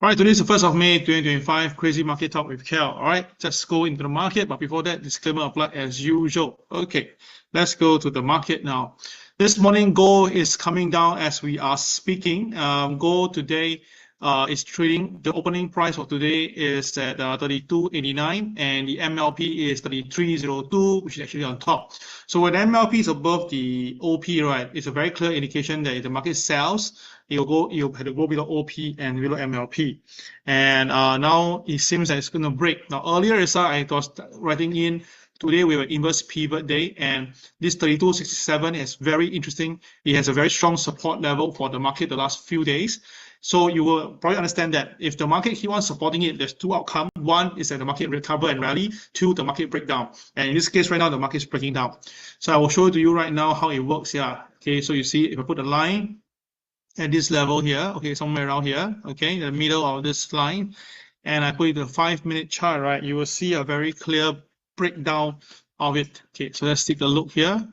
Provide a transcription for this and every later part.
All right, today is the 1st of May 2025, CRAZII Market Talk with KEL. All right, let's go into the market. But before that, disclaimer applied as usual. Okay, let's go to the market now. This morning, gold is coming down as we are speaking. Gold today is trading. The opening price for today is at 32.89, and the MLP is 33.02, which is actually on top. So when MLP is above the OP, right, it's a very clear indication that if the market sells, it'll have to go below OP and below MLP. And now it seems that it's going to break. Now earlier I was writing in, today we have an inverse pivot day, and this 32.67 is very interesting. It has a very strong support level for the market the last few days. So you will probably understand that if the market keep on supporting it, there's two outcomes. One is that the market recover and rally. Two, the market break down. And in this case, right now, the market is breaking down. So I will show to you right now how it works here. Okay, so you see, if I put a line at this level here, okay, somewhere around here, okay, in the middle of this line, and I put it in the 5-minute chart, right, you will see a very clear breakdown of it. Okay, so let's take a look here.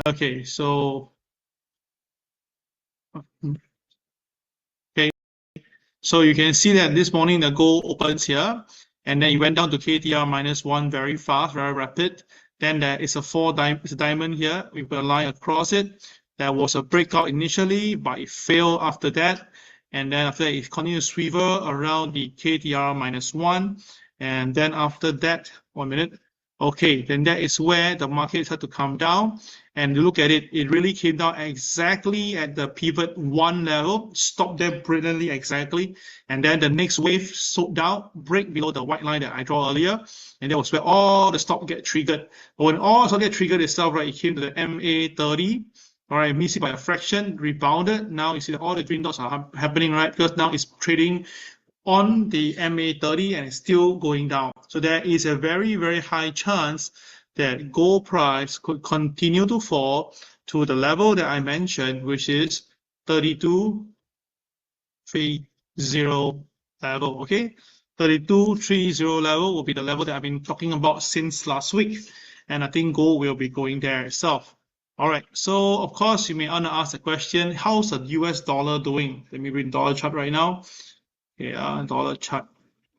Okay, so so you can see that this morning the gold opens here, and then it went down to KTR -1 very fast, very rapid. Then there is a diamond here. We put a line across it. There was a breakout initially, but it failed after that. And then after that, it continued to swivel around the KTR -1. And then after that, 1 minute. Okay, then that is where the market had to come down. And look at it, it really came down exactly at the pivot 1 level, stopped there brilliantly exactly. And then the next wave sold down, break below the white line that I draw earlier. And that was where all the stop get triggered. But when all stop get triggered itself, right, it came to the MA30. All right, missed it by a fraction, rebounded. Now you see that all the green dots are happening, right? Because now it's trading on the MA30 and it's still going down. So there is a very, very high chance that gold price could continue to fall to the level that I mentioned, which is 32.30 level, okay? 32.30 level will be the level that I've been talking about since last week. And I think gold will be going there itself. All right, so of course you may want to ask the question, how's the US dollar doing? Let me read dollar chart right now. Okay, dollar chart.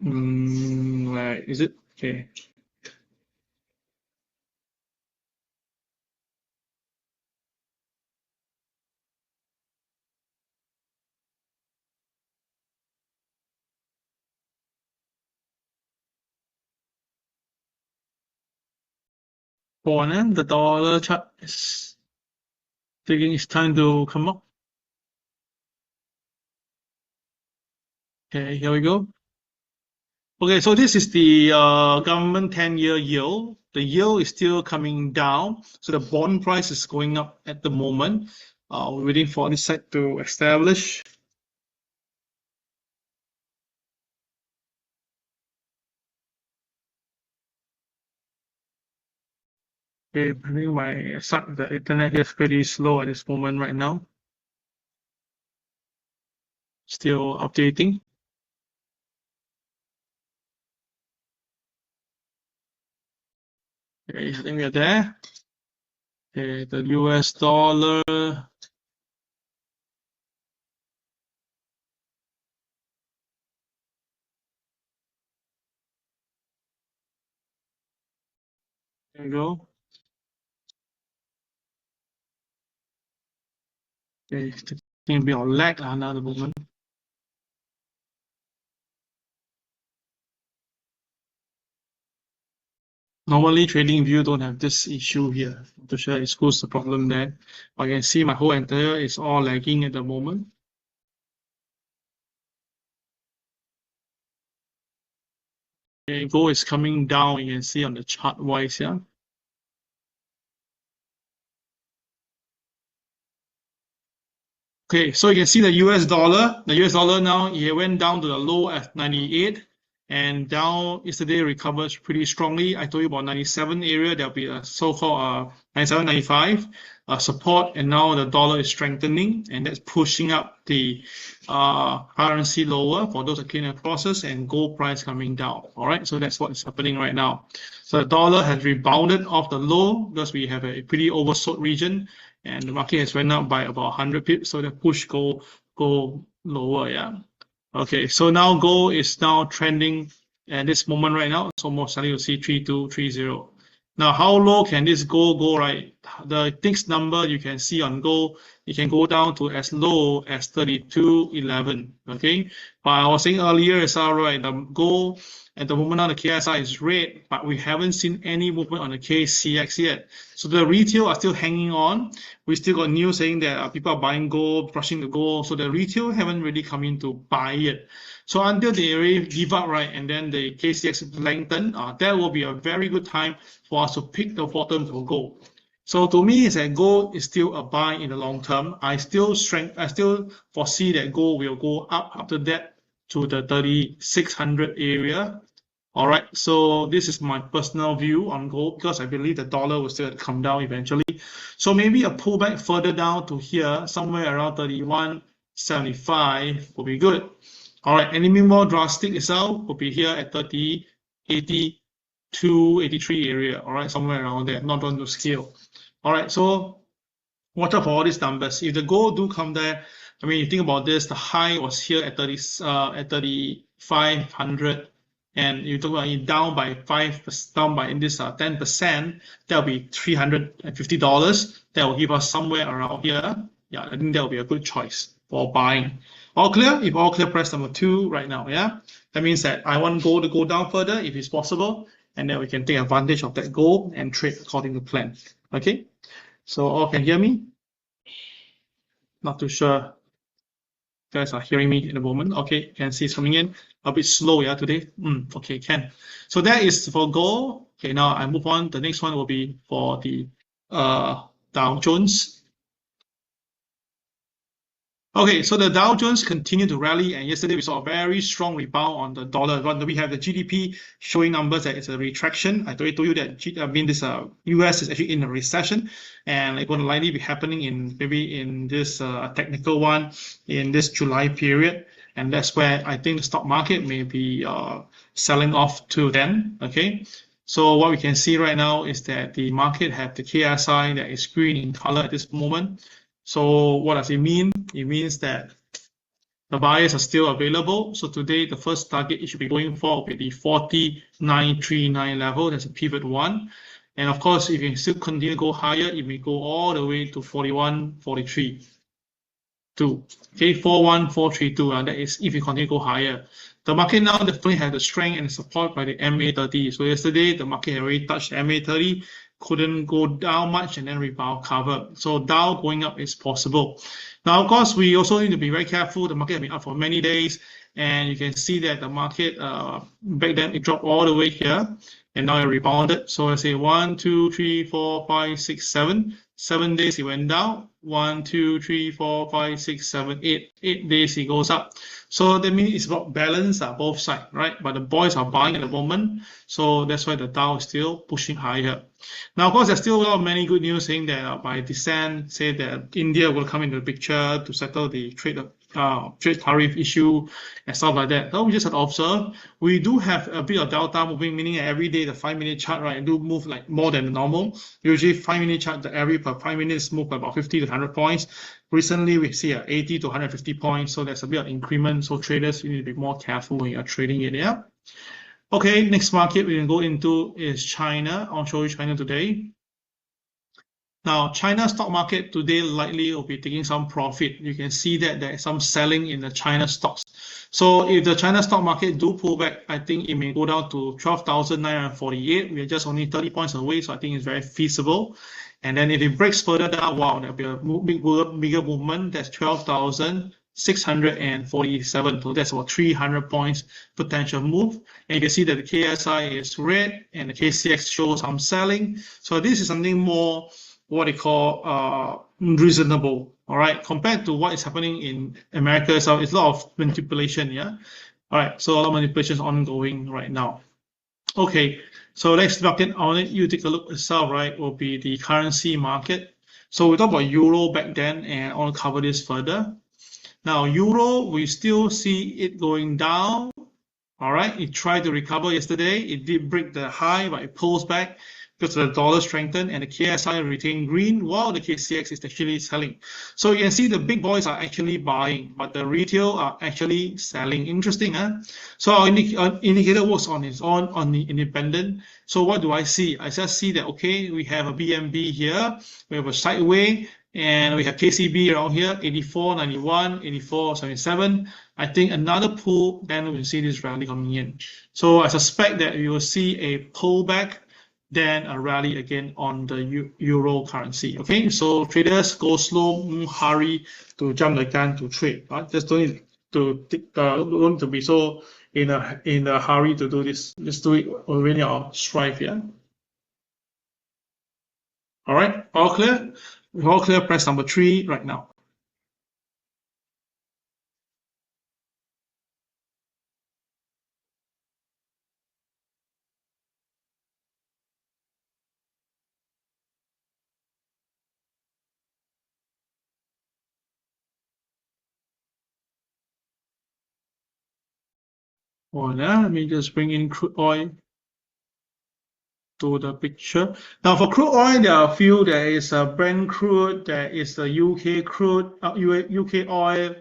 Where is it? Okay. The dollar chart is taking its time to come up. Okay, here we go. Okay, so this is the government 10-year yield. The yield is still coming down, so the bond price is going up at the moment. We're waiting for this side to establish. Okay, I think the internet is pretty slow at this moment right now. Still updating. Okay, I think we are there. Okay, the US dollar. There you go. Okay, it's taking a bit of lag now at the moment. Normally, TradingView don't have this issue here. I'm not sure who's the problem there. But I can see my whole entire is all lagging at the moment. Okay, gold is coming down. You can see on the chart wise here. Okay, so you can see the US dollar. The US dollar now, it went down to the low at 98. And down yesterday recovers pretty strongly. I told you about 97 area. There'll be a so-called 97, 95 support, and now the dollar is strengthening, and that's pushing up the currency lower for those that clean the process, and gold price coming down. All right, so that's what is happening right now. So the dollar has rebounded off the low because we have a pretty oversold region, and the market has went up by about 100 pips, so that push go lower. Yeah. Okay, so now gold is now trending at this moment right now. So most likely you'll see 3230. Now, how low can this gold go, right? The next number you can see on gold, it can go down to as low as 3211. Okay, but I was saying earlier as well, right? The gold at the moment now the KSI is red, but we haven't seen any movement on the KCX yet. So the retail are still hanging on. We still got news saying that people are buying gold, rushing the gold. So the retail haven't really come in to buy it. So until they really give up, right, and then the KCX lengthen, that will be a very good time for us to pick the bottom for gold. So to me, it's that gold is still a buy in the long term. I still foresee that gold will go up after that to the 3600 area. All right, so this is my personal view on gold because I believe the dollar will still come down eventually. So maybe a pullback further down to here, somewhere around 31.75 will be good. All right, anything more drastic itself will be here at 30, 82, 83 area. All right, somewhere around there, not on the scale. All right, so watch out for all these numbers. If the gold do come there, I mean, you think about this, the high was here at 3,500, and you talk about it down by in this 10%, that'll be $350. That will give us somewhere around here. Yeah, I think that will be a good choice for buying. All clear? If all clear, press number 2 right now. Yeah, that means that I want gold to go down further if it's possible, and then we can take advantage of that gold and trade according to plan. Okay, so all can hear me? Not too sure you guys are hearing me in the moment. Okay, can see it's coming in a bit slow, yeah, today. Okay, can. So that is for gold. Okay, now I move on. The next one will be for the Dow Jones. Okay, so the Dow Jones continued to rally, and yesterday we saw a very strong rebound on the dollar. We have the GDP showing numbers that it's a retraction. I told you that this US is actually in a recession, and it's going to likely be happening maybe in this technical one in this July period, and that's where I think the stock market may be selling off to then. Okay. So what we can see right now is that the market have the KSI that is green in color at this moment. So what does it mean? It means that the buyers are still available. So today, the first target it should be going for will be the 49.39 level. That's a pivot 1. And of course, if you still continue to go higher, it may go all the way to 41.43. Okay, 41.432. And that is if you continue to go higher. The market now definitely has the strength and support by the MA30. So yesterday, the market already touched MA30. Couldn't go down much and then rebound cover. So Dow going up is possible. Now, of course, we also need to be very careful. The market has been up for many days, and you can see that the market back then it dropped all the way here, and now it rebounded. So I say 1, 2, 3, 4, 5, 6, 7. 7 days it went down. 1, 2, 3, 4, 5, 6, 7, 8. 8 days it goes up. So that means it's about balance both sides, right? But the boys are buying at the moment, so that's why the Dow is still pushing higher. Now, of course, there's still a lot of many good news saying that by December, say that India will come into the picture to settle the trade tariff issue and stuff like that. So we just have to observe. We do have a bit of delta moving, meaning every day the 5-minute chart, right, do move like more than normal. Usually 5-minute chart, the average per 5 minutes move by about 50 to 100 points. Recently, we see 80 to 150 points, so there's a bit of increment. So traders, you need to be more careful when you're trading it. Yeah. Okay, next market we can go into is China. I'll show you China today. Now, China stock market today likely will be taking some profit. You can see that there is some selling in the China stocks. So if the China stock market do pull back, I think it may go down to 12,948. We are just only 30 points away, so I think it's very feasible. And then if it breaks further down, wow, there'll be a bigger movement. That's 12,647. So that's about 300 points potential move. And you can see that the KSI is red and the KCX shows some selling. So this is something more what they call reasonable. All right, compared to what is happening in America, so it's a lot of manipulation. Yeah. All right, so a lot of manipulation is ongoing right now. Okay, so next market I want you to take a look yourself, right, will be the currency market. So we talked about euro back then, and I want to cover this further. Now, euro, we still see it going down. All right, it tried to recover yesterday. It did break the high, but it pulls back. because the dollar strengthened and the KSI retained green while the KCX is actually selling. So you can see the big boys are actually buying, but the retail are actually selling. Interesting, huh? So our indicator works on its own on the independent. So what do I see? I just see that, okay, we have a BNB here, we have a sideway, and we have KCB around here, 84.91, 84.77. I think another pull, then we'll see this rally coming in. So I suspect that we will see a pullback, then a rally again on the euro currency. Okay, so traders go slow, hurry to jump the gun to trade. Right? Just don't need to don't to be so in a hurry to do this. Just do it when you're strive. Yeah. All right, all clear. All clear. Press number 3 right now. Let me just bring in crude oil to the picture. Now for crude oil, there are a few. There is a Brent crude, there is the UK crude, UK oil.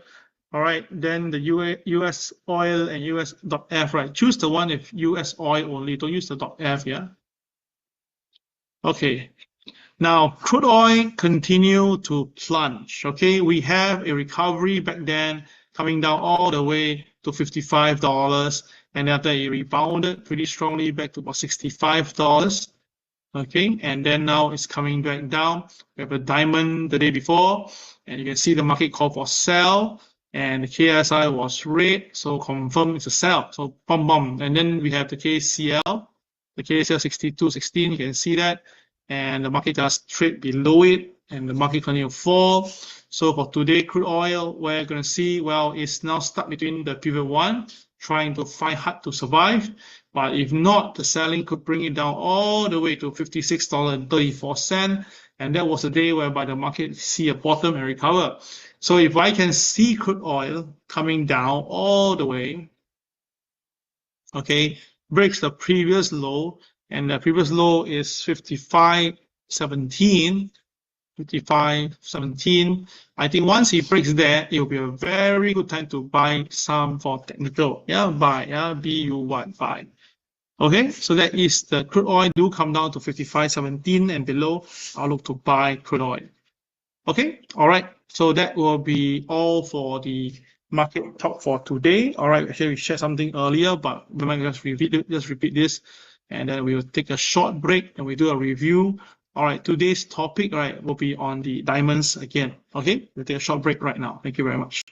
All right, then the US oil and US.F, right? Choose the one with US oil only. Don't use the .F, yeah? Okay. Now, crude oil continue to plunge, okay? We have a recovery back then coming down all the way to $55, and after it rebounded pretty strongly back to about $65, okay? And then now it's coming back down. We have a diamond the day before, and you can see the market call for sell, and the KSI was red, so confirm it's a sell. So boom, and then we have the KCL, the KCL 62.16, you can see that. And the market just trade below it, and the market continue to fall. So for today, crude oil, we're going to see, well, it's now stuck between the pivot one, trying to fight hard to survive. But if not, the selling could bring it down all the way to $56.34. And that was the day whereby the market see a bottom and recover. So if I can see crude oil coming down all the way, okay, breaks the previous low, and the previous low is 55.17. 55.17. I think once he breaks that, it will be a very good time to buy some for technical. Yeah, buy. Yeah, BU1 buy. Okay, so that is the crude oil do come down to 55.17 and below. I'll look to buy crude oil. Okay, all right. So that will be all for the market talk for today. All right, actually we shared something earlier, but we might just repeat this. And then we will take a short break and we do a review. All right, today's topic, right, will be on the diamonds again. Okay, we'll take a short break right now. Thank you very much.